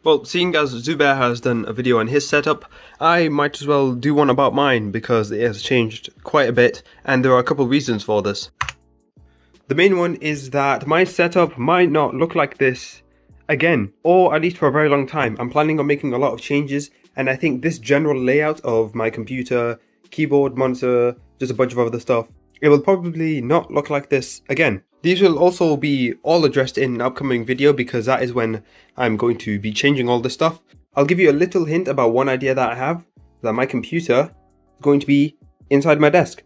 Well, seeing as Zubair has done a video on his setup, I might as well do one about mine because it has changed quite a bit and there are a couple of reasons for this. The main one is that my setup might not look like this again, or at least for a very long time. I'm planning on making a lot of changes, and I think this general layout of my computer, keyboard, monitor, just a bunch of other stuff, it will probably not look like this again. These will also be all addressed in an upcoming video because that is when I'm going to be changing all this stuff. I'll give you a little hint about one idea that I have, that my computer is going to be inside my desk.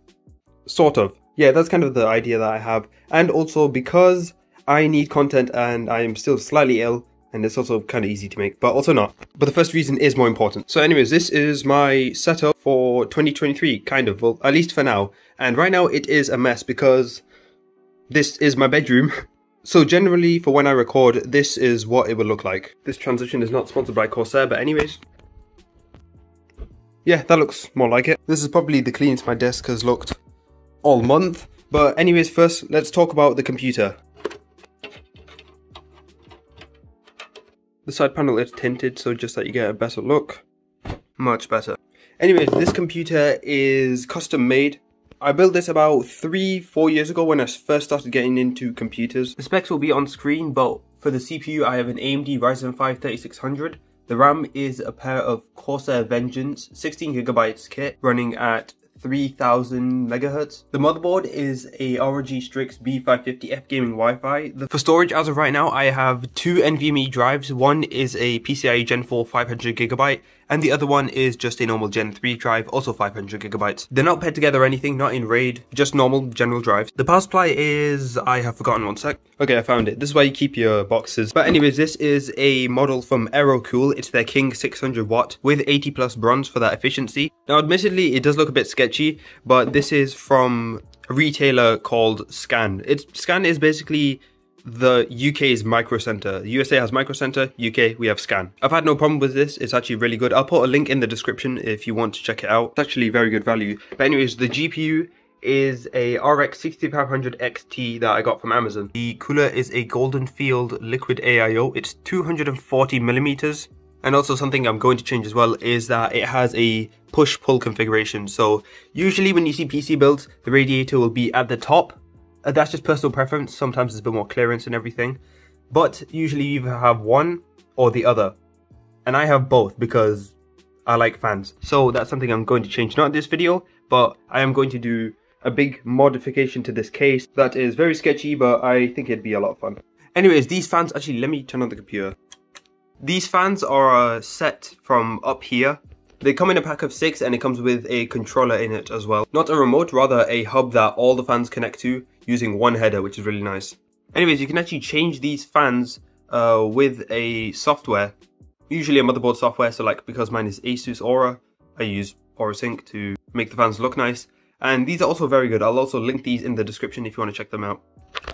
Sort of. Yeah, that's kind of the idea that I have. And also because I need content and I am still slightly ill, and it's also kind of easy to make, but also not. But the first reason is more important. So anyways, this is my setup for 2023, kind of, well, at least for now. And right now it is a mess because this is my bedroom. So generally for when I record, this is what it will look like. This transition is not sponsored by Corsair, but anyways. Yeah, that looks more like it. This is probably the cleanest my desk has looked all month. But anyways, first let's talk about the computer. The side panel is tinted, so just that you get a better look. Much better. Anyways, this computer is custom made. I built this about 3-4 years ago when I first started getting into computers. The specs will be on screen, but for the CPU I have an AMD Ryzen 5 3600. The RAM is a pair of Corsair Vengeance 16GB kit running at 3000 MHz. The motherboard is a ROG Strix B550F gaming Wi-Fi. For storage, as of right now, I have two NVMe drives. One is a PCIe Gen 4 500GB, and the other one is just a normal Gen 3 drive, also 500GB. They're not paired together or anything, not in RAID, just normal general drives. The power supply is, I have forgotten, one sec. Okay, I found it. This is where you keep your boxes. But anyways, this is a model from Aerocool. It's their King 600 watt with 80 plus bronze for that efficiency. Now, admittedly, it does look a bit sketchy, but this is from a retailer called Scan. Scan is basically the UK's Micro Center. The USA has Micro Center, UK we have Scan. I've had no problem with this, it's actually really good. I'll put a link in the description if you want to check it out. It's actually very good value. But anyways, the GPU is a RX 6500 XT that I got from Amazon. The cooler is a Golden Field Liquid AIO. It's 240mm. And also something I'm going to change as well is that it has a push-pull configuration. So usually when you see PC builds, the radiator will be at the top. That's just personal preference. Sometimes there's a bit more clearance and everything. But usually you either have one or the other. And I have both because I like fans. So that's something I'm going to change. Not in this video, but I am going to do a big modification to this case. That is very sketchy, but I think it'd be a lot of fun. Anyways, these fans, actually let me turn on the computer. These fans are a set from up here. They come in a pack of 6 and it comes with a controller in it as well. Not a remote, rather a hub that all the fans connect to using one header, which is really nice. Anyways, you can actually change these fans with a software. Usually a motherboard software, so like because mine is Asus Aura, I use AuraSync to make the fans look nice. And these are also very good. I'll also link these in the description if you want to check them out.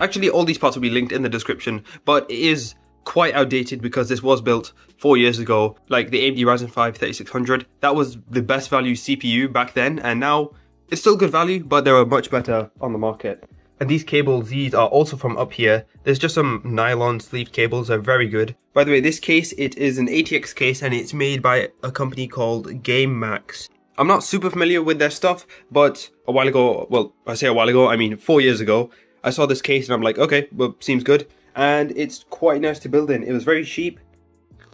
Actually, all these parts will be linked in the description, but it is quite outdated because this was built 4 years ago. Like the AMD Ryzen 5 3600, that was the best value CPU back then, and now it's still good value, but there are much better on the market. And these cables, these are also from up here. There's just some nylon sleeved cables, they're very good. By the way, this case, it is an ATX case and it's made by a company called GameMax. I'm not super familiar with their stuff, but a while ago, well, I say a while ago, I mean 4 years ago, I saw this case and I'm like, okay, well, seems good. And it's quite nice to build in. It was very cheap.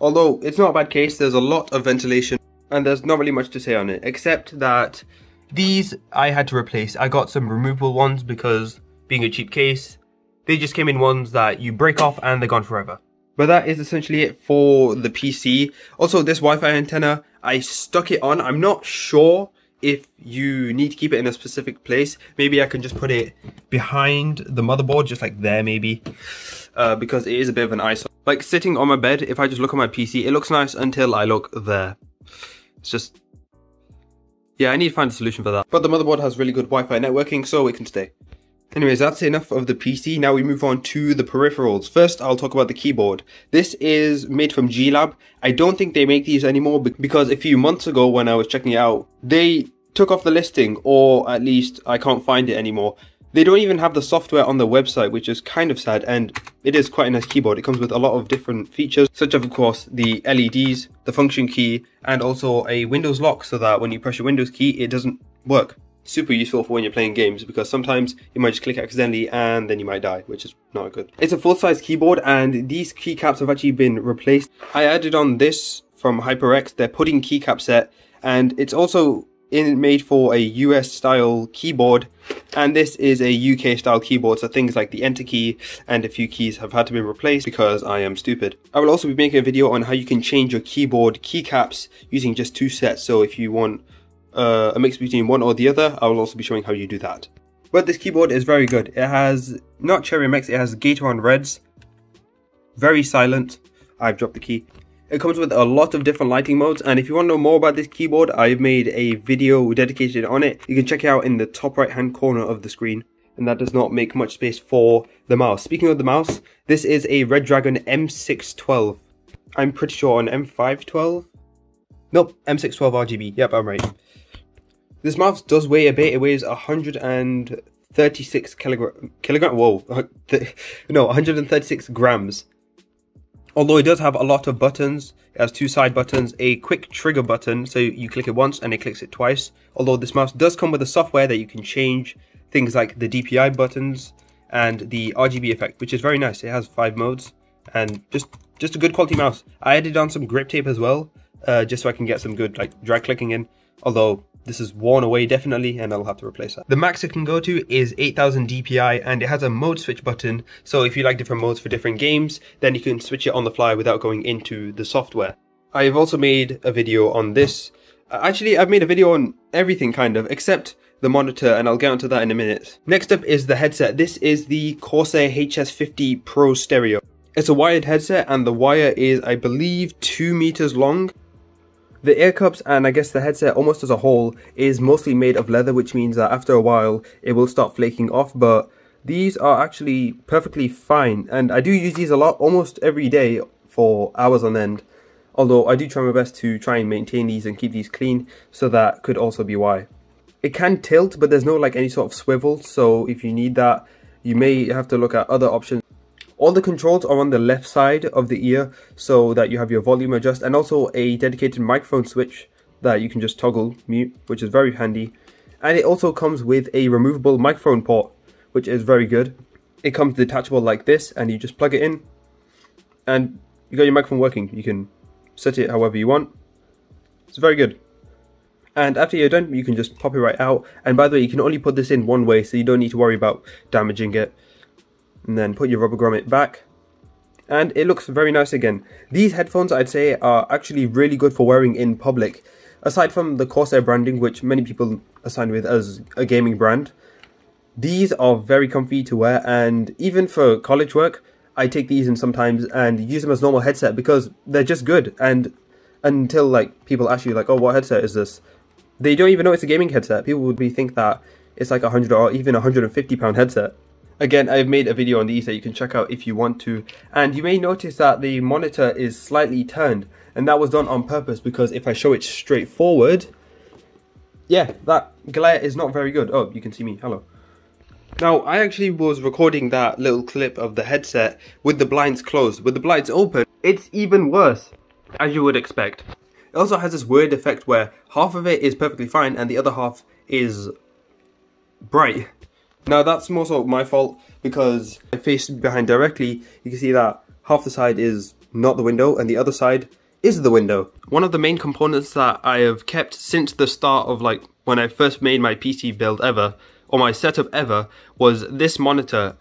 Although, it's not a bad case, there's a lot of ventilation and there's not really much to say on it, except that these I had to replace. I got some removable ones because being a cheap case, they just came in ones that you break off and they're gone forever. But that is essentially it for the PC. Also, this Wi-Fi antenna, I stuck it on. I'm not sure if you need to keep it in a specific place. Maybe I can just put it behind the motherboard, just like there maybe, because it is a bit of an eyesore. Like sitting on my bed, if I just look on my PC, it looks nice until I look there. It's just, yeah, I need to find a solution for that. But the motherboard has really good Wi-Fi networking, so it can stay. Anyways, that's enough of the PC. Now we move on to the peripherals. First, I'll talk about the keyboard. This is made from G-Lab. I don't think they make these anymore because a few months ago when I was checking it out, they took off the listing, or at least I can't find it anymore. They don't even have the software on the website, which is kind of sad, and it is quite a nice keyboard. It comes with a lot of different features, such as, of course, the LEDs, the function key, and also a Windows lock, so that when you press your Windows key, it doesn't work. Super useful for when you're playing games, because sometimes you might just click accidentally and then you might die, which is not good. It's a full-size keyboard, and these keycaps have actually been replaced. I added on this from HyperX, their pudding keycap set, and it's also made for a US style keyboard, and this is a UK style keyboard, so things like the enter key and a few keys have had to be replaced because I am stupid. I will also be making a video on how you can change your keyboard keycaps using just 2 sets, so if you want a mix between one or the other, I will also be showing how you do that. But this keyboard is very good. It has not Cherry MX, it has Gateron Reds. Very silent. I've dropped the key. It comes with a lot of different lighting modes, and if you want to know more about this keyboard, I've made a video dedicated on it. You can check it out in the top right hand corner of the screen, and that does not make much space for the mouse. Speaking of the mouse, this is a Redragon M612. I'm pretty sure on M512? Nope, M612 RGB. Yep, I'm right. This mouse does weigh a bit. It weighs 136 kilogram. Whoa, no, 136 grams. Although it does have a lot of buttons. It has 2 side buttons, a quick trigger button, so you click it once and it clicks it twice. Although this mouse does come with a software that you can change things like the DPI buttons and the RGB effect, which is very nice. It has 5 modes, and just a good quality mouse. I added on some grip tape as well, just so I can get some good like drag clicking in. Although this is worn away definitely, and I'll have to replace that. The max it can go to is 8000 DPI, and it has a mode switch button, so if you like different modes for different games, then you can switch it on the fly without going into the software. I have also made a video on this. Actually, I've made a video on everything kind of, except the monitor, and I'll get onto that in a minute. Next up is the headset. This is the Corsair HS50 Pro Stereo. It's a wired headset, and the wire is, I believe, 2 meters long. The ear cups and I guess the headset almost as a whole is mostly made of leather, which means that after a while it will start flaking off, but these are actually perfectly fine, and I do use these a lot, almost every day for hours on end. Although I do try my best to try and maintain these and keep these clean, so that could also be why. It can tilt, but there's no like any sort of swivel, so if you need that, you may have to look at other options. All the controls are on the left side of the ear, so that you have your volume adjust, and also a dedicated microphone switch that you can just toggle mute, which is very handy. And it also comes with a removable microphone port, which is very good. It comes detachable like this, and you just plug it in, and you got your microphone working. You can set it however you want. It's very good. And after you're done, you can just pop it right out. And by the way, you can only put this in one way, so you don't need to worry about damaging it. And then put your rubber grommet back, and it looks very nice again. These headphones, I'd say, are actually really good for wearing in public. Aside from the Corsair branding, which many people assign with as a gaming brand, these are very comfy to wear, and even for college work, I take these in sometimes and use them as normal headset because they're just good. And until like people ask you like, oh, what headset is this? They don't even know it's a gaming headset. People would think that it's like £100 or even £150 headset. Again, I've made a video on these that you can check out if you want to, and you may notice that the monitor is slightly turned, and that was done on purpose because if I show it straight forward, yeah, that glare is not very good. Oh, you can see me, hello. Now, I actually was recording that little clip of the headset with the blinds closed. With the blinds open, it's even worse, as you would expect. It also has this weird effect where half of it is perfectly fine and the other half is bright. Now that's more so my fault because I faced behind directly. You can see that half the side is not the window and the other side is the window. One of the main components that I have kept since the start of like when I first made my PC build ever, or my setup ever, was this monitor.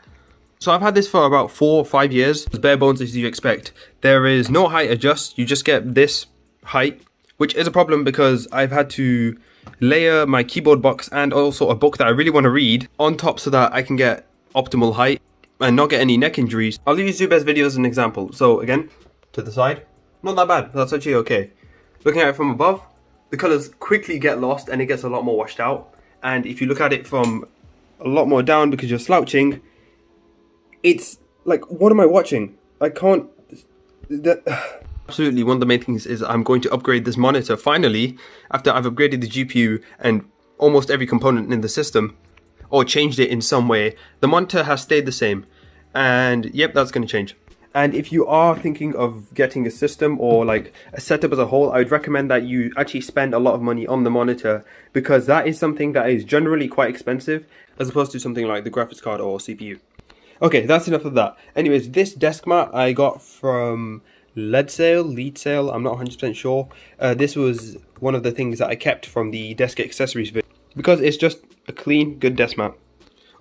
So I've had this for about 4 or 5 years, as bare bones as you expect. There is no height adjust, you just get this height, which is a problem because I've had to layer my keyboard box and also a book that I really want to read on top so that I can get optimal height and not get any neck injuries. I'll use Zubez's video as an example. So again, to the side, not that bad, that's actually okay. Looking at it from above, the colours quickly get lost and it gets a lot more washed out. And if you look at it from a lot more down because you're slouching, it's like, what am I watching? I can't... Absolutely, one of the main things is I'm going to upgrade this monitor finally, after I've upgraded the GPU and almost every component in the system. or changed it in some way. The monitor has stayed the same, and yep, that's going to change. And if you are thinking of getting a system or like a setup as a whole, I would recommend that you actually spend a lot of money on the monitor, because that is something that is generally quite expensive as opposed to something like the graphics card or CPU. Okay, that's enough of that. Anyways, this desk mat I got from lead sale, I'm not 100% sure. This was one of the things that I kept from the desk accessories video, because it's just a clean, good desk mat.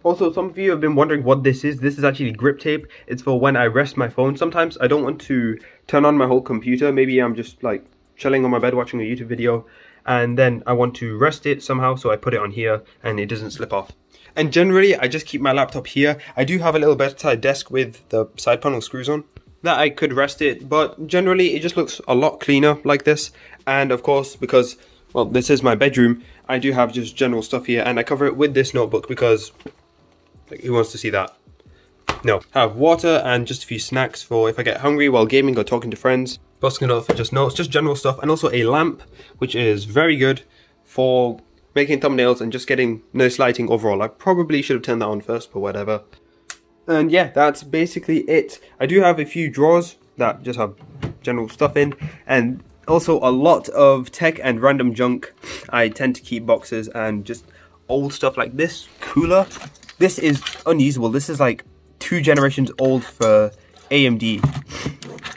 Also, some of you have been wondering what this is. This is actually grip tape. It's for when I rest my phone. Sometimes I don't want to turn on my whole computer. Maybe I'm just like chilling on my bed watching a YouTube video, and then I want to rest it somehow, so I put it on here and it doesn't slip off. And generally, I just keep my laptop here. I do have a little bedside desk with the side panel screws on that I could rest it, but generally it just looks a lot cleaner like this. And of course, because, well, this is my bedroom, I do have just general stuff here, and I cover it with this notebook because, like, who wants to see that? No. I have water and just a few snacks for if I get hungry while gaming or talking to friends. Busting off just notes, just general stuff, and also a lamp, which is very good for making thumbnails and just getting nice lighting overall. I probably should have turned that on first, but whatever. And yeah, that's basically it. I do have a few drawers that just have general stuff in, and also a lot of tech and random junk. I tend to keep boxes and just old stuff like this cooler. This is unusable. This is like 2 generations old for AMD,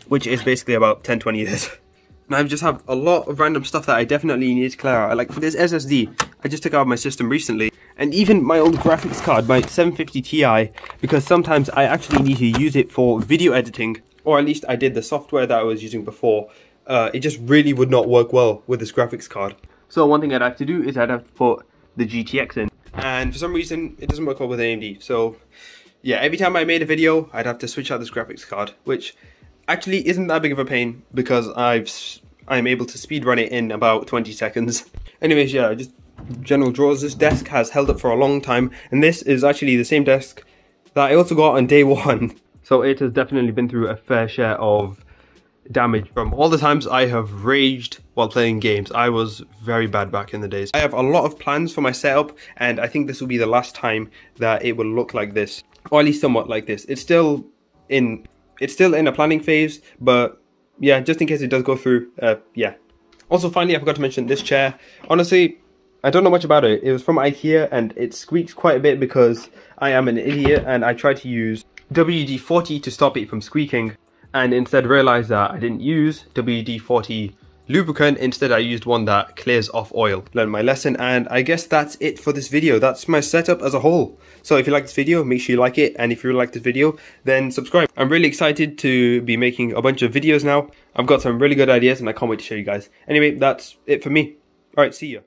which is basically about 10-20 years. And I just have a lot of random stuff that I definitely need to clear out. Like this SSD, I just took out of my system recently. And even my old graphics card, my 750 Ti, because sometimes I actually need to use it for video editing, or at least I did the software that I was using before. It just really would not work well with this graphics card. So one thing I'd have to do is I'd have to put the GTX in. And for some reason, it doesn't work well with AMD. So yeah, every time I made a video, I'd have to switch out this graphics card, which actually isn't that big of a pain because I'm able to speedrun it in about 20 seconds. Anyways, yeah, just general drawers. This desk has held up for a long time, and this is actually the same desk that I also got on day 1. So it has definitely been through a fair share of damage from all the times I have raged while playing games. I was very bad back in the days. I have a lot of plans for my setup, and I think this will be the last time that it will look like this, or at least somewhat like this. It's still in a planning phase, but yeah, just in case it does go through, yeah. Also, finally, I forgot to mention this chair. Honestly, I don't know much about it. It was from IKEA, and it squeaks quite a bit because I am an idiot, and I tried to use WD-40 to stop it from squeaking, and instead realized that I didn't use WD-40 lubricant. Instead, I used one that clears off oil. Learned my lesson, and I guess that's it for this video. That's my setup as a whole. So if you like this video, make sure you like it, and if you really like this video, then subscribe. I'm really excited to be making a bunch of videos now. I've got some really good ideas, and I can't wait to show you guys. Anyway, that's it for me. Alright, see ya.